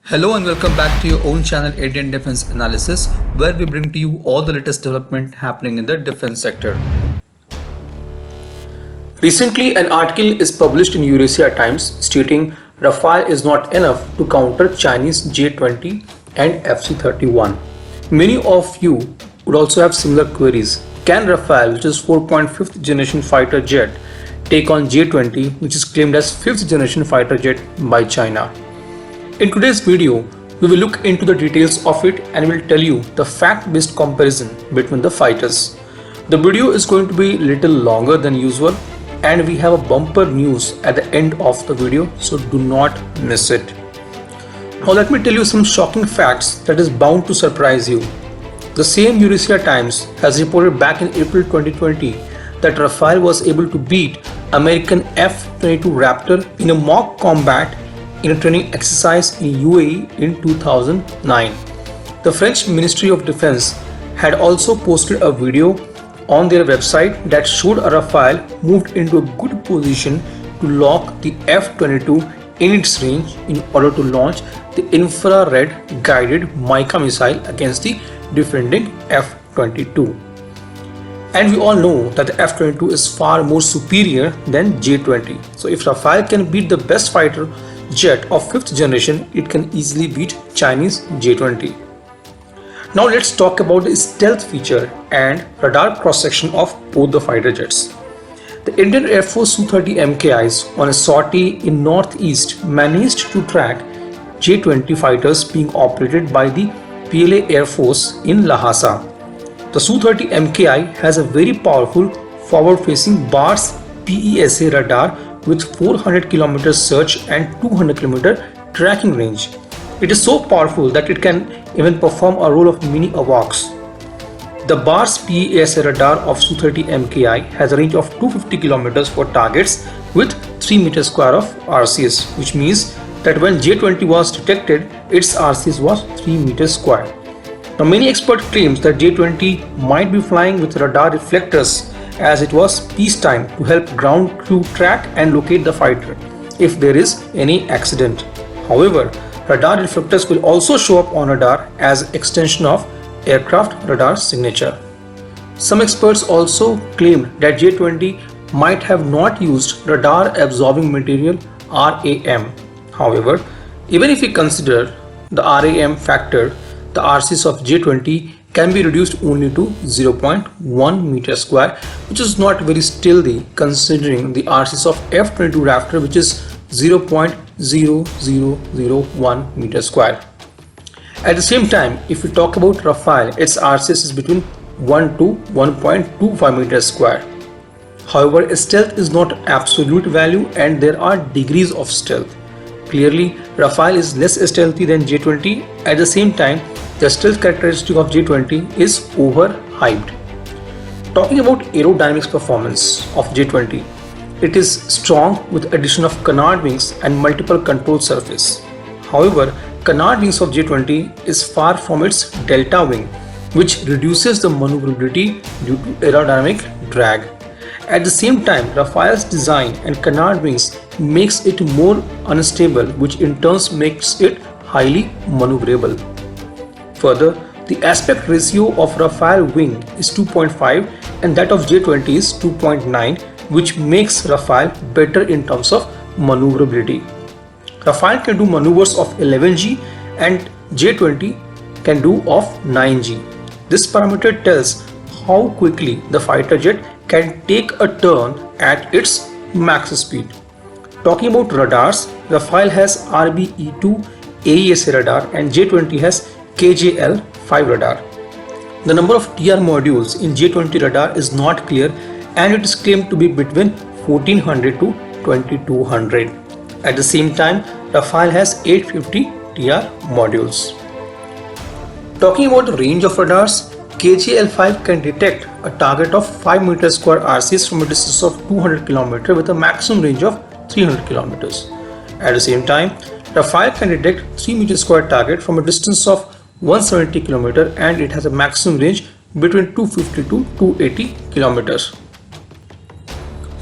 Hello and welcome back to your own channel Indian Defense Analysis, where we bring to you all the latest development happening in the defense sector. Recently, an article is published in Eurasia Times stating Rafale is not enough to counter Chinese J-20 and FC-31. Many of you would also have similar queries. Can Rafale, which is 4.5th generation fighter jet, take on J-20, which is claimed as 5th generation fighter jet by China? In today's video, we will look into the details of it and will tell you the fact-based comparison between the fighters. The video is going to be little longer than usual and we have a bumper news at the end of the video, so do not miss it. Now let me tell you some shocking facts that is bound to surprise you. The same Eurasia Times has reported back in April 2020 that Rafale was able to beat American F-22 Raptor in a mock combat in a training exercise in UAE in 2009. The French Ministry of Defense had also posted a video on their website that showed a Rafale moved into a good position to lock the F-22 in its range in order to launch the infrared guided Mica missile against the defending F-22. And we all know that the F-22 is far more superior than J-20. So if Rafale can beat the best fighter jet of 5th generation, it can easily beat Chinese J-20. Now let's talk about the stealth feature and radar cross-section of both the fighter jets. The Indian Air Force Su-30 MKIs on a sortie in northeast managed to track J-20 fighters being operated by the PLA Air Force in Lhasa. The Su-30 MKI has a very powerful forward-facing BARS PESA radar with 400 km search and 200 km tracking range. It is so powerful that it can even perform a role of mini AWACS. The BARS PESA radar of Su-30 MKI has a range of 250 km for targets with 3 meters square of RCS, which means that when J-20 was detected, its RCS was 3 meters square. Now many experts claim that J-20 might be flying with radar reflectors as it was peacetime to help ground crew track and locate the fighter if there is any accident. However, radar reflectors will also show up on radar as extension of aircraft radar signature. Some experts also claimed that J-20 might have not used radar absorbing material RAM. However, even if we consider the RAM factor, the RCS of J-20 can be reduced only to 0.1 meter square, which is not very stealthy considering the RCS of F-22 Raptor, which is 0.0001 meter square. At the same time, if we talk about Rafale, its RCS is between 1 to 1.25 meters square. However, stealth is not absolute value and there are degrees of stealth. Clearly, Rafale is less stealthy than J-20. At the same time, the stealth characteristic of J-20 is overhyped. Talking about aerodynamics performance of J-20, it is strong with addition of canard wings and multiple control surface. However, canard wings of J-20 is far from its delta wing, which reduces the maneuverability due to aerodynamic drag. At the same time, Rafale's design and canard wings makes it more unstable, which in turn makes it highly maneuverable. Further, the aspect ratio of Rafale wing is 2.5 and that of J-20 is 2.9, which makes Rafale better in terms of maneuverability. Rafale can do maneuvers of 11G and J-20 can do of 9G. This parameter tells how quickly the fighter jet can take a turn at its max speed. Talking about radars, Rafale has RBE2 AESA radar and J-20 has KJL5 radar. The number of TR modules in J-20 radar is not clear and it is claimed to be between 1400 to 2200. At the same time, Rafale has 850 TR modules. Talking about the range of radars, KJL5 can detect a target of 5 meters square RCS from a distance of 200 km with a maximum range of 300 km. At the same time, Rafale can detect 3 meters square target from a distance of 170 km and it has a maximum range between 250 to 280 km.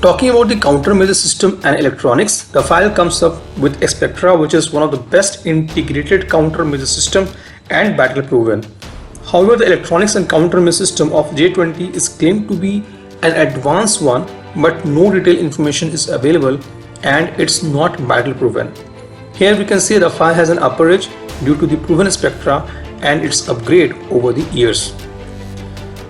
Talking about the countermeasure system and electronics, Rafale comes up with Spectra, which is one of the best integrated countermeasure system and battle proven. However, the electronics and countermeasure system of J-20 is claimed to be an advanced one, but no detailed information is available and it's not battle proven. Here we can see Rafale has an upper edge due to the proven Spectra and its upgrade over the years.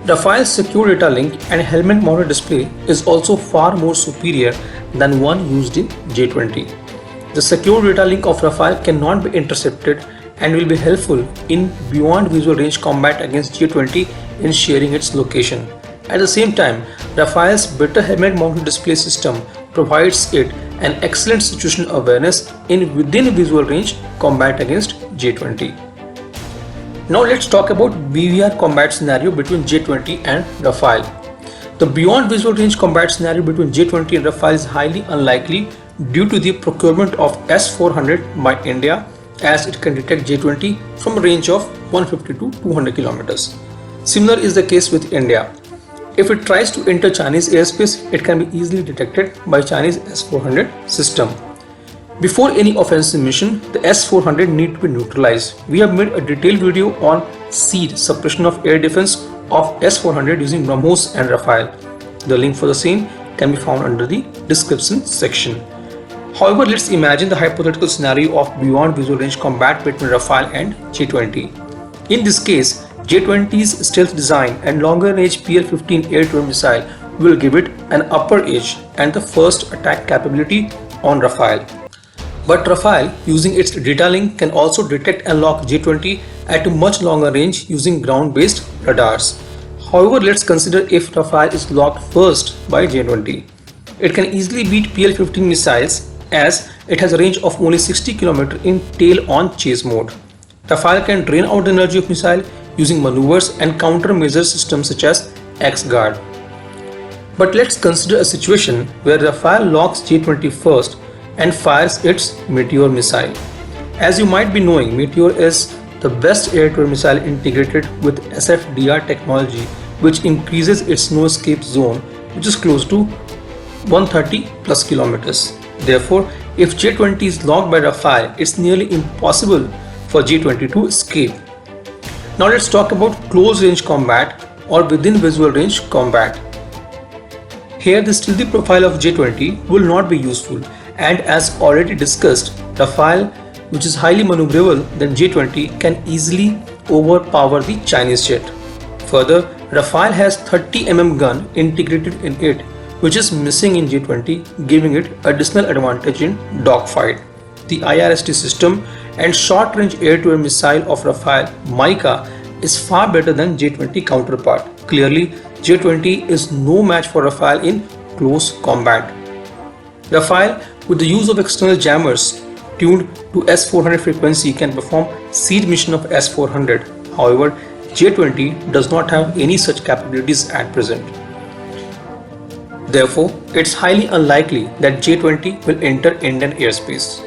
Rafale's secure data link and helmet mounted display is also far more superior than one used in J-20. The secure data link of Rafale cannot be intercepted and will be helpful in beyond visual range combat against J-20 in sharing its location. At the same time, Rafale's better helmet mounted display system provides it an excellent situational awareness in within visual range combat against J-20. Now let's talk about BVR combat scenario between J-20 and Rafale. The beyond visual range combat scenario between J-20 and Rafale is highly unlikely due to the procurement of S-400 by India, as it can detect J-20 from a range of 150 to 200 kilometers. Similar is the case with India. If it tries to enter Chinese airspace, it can be easily detected by Chinese S-400 system. Before any offensive mission, the S-400 need to be neutralized. We have made a detailed video on SEAD, suppression of air defense of S-400 using BrahMos and Rafale. The link for the same can be found under the description section. However, let's imagine the hypothetical scenario of beyond visual range combat between Rafale and J-20. In this case, J-20's stealth design and longer range PL-15 air-to-air missile will give it an upper edge and the first attack capability on Rafale. But Rafale, using its data link, can also detect and lock J-20 at a much longer range using ground-based radars. However, let's consider if Rafale is locked first by J-20. It can easily beat PL-15 missiles as it has a range of only 60 km in tail-on chase mode. Rafale can drain out the energy of missile using maneuvers and countermeasure systems such as X-Guard. But let's consider a situation where Rafale locks J-20 first and fires its Meteor missile. As you might be knowing, Meteor is the best air-to-air missile integrated with SFDR technology, which increases its no-escape zone, which is close to 130 plus kilometers. Therefore, if J-20 is locked by Rafale, it's nearly impossible for J-20 to escape. Now let's talk about close range combat or within visual range combat. Here the stealthy profile of J-20 will not be useful, and as already discussed, Rafale, which is highly maneuverable than J-20, can easily overpower the Chinese jet. Further, Rafale has 30 mm gun integrated in it, which is missing in J-20, giving it additional advantage in dogfight. The IRST system and short-range air-to-air missile of Rafale, Mica, is far better than J-20 counterpart. Clearly, J-20 is no match for Rafale in close combat. Rafale, with the use of external jammers tuned to S-400 frequency, can perform SEAD mission of S-400. However, J-20 does not have any such capabilities at present. Therefore, it's highly unlikely that J-20 will enter Indian airspace.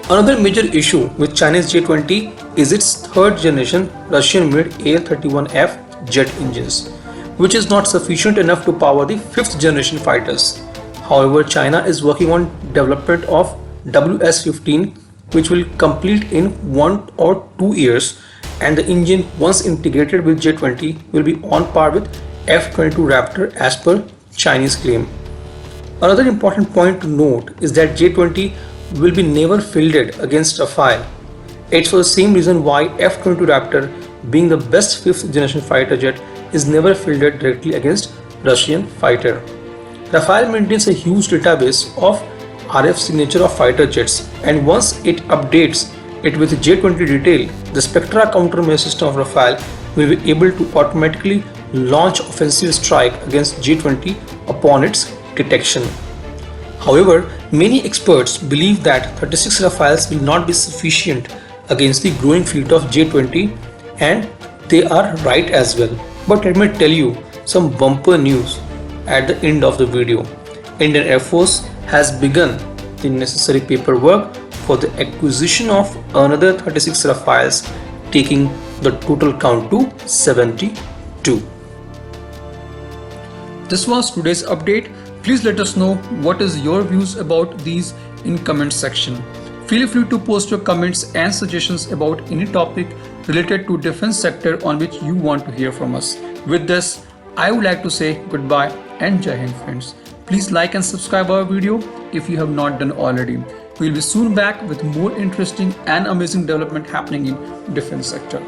Another major issue with Chinese J-20 is its third generation Russian-made AL-31F jet engines, which is not sufficient enough to power the fifth generation fighters. However, China is working on development of WS-15, which will complete in 1 or 2 years, and the engine, once integrated with J-20, will be on par with F-22 Raptor as per Chinese claim. Another important point to note is that J-20 will be never fielded against Rafale. It's for the same reason why F-22 Raptor, being the best 5th generation fighter jet, is never fielded directly against Russian fighter. Rafale maintains a huge database of RF signature of fighter jets, and once it updates it with J-20 detail, the Spectra countermeasure system of Rafale will be able to automatically launch offensive strike against J-20 upon its detection. However, many experts believe that 36 Rafales will not be sufficient against the growing fleet of J-20, and they are right as well. But let me tell you some bumper news at the end of the video. Indian Air Force has begun the necessary paperwork for the acquisition of another 36 Rafales, taking the total count to 72. This was today's update. Please let us know what is your views about these in comment section. Feel free to post your comments and suggestions about any topic related to defense sector on which you want to hear from us. With this, I would like to say goodbye and Jai Hind friends. Please like and subscribe our video if you have not done already. We'll be soon back with more interesting and amazing development happening in defense sector.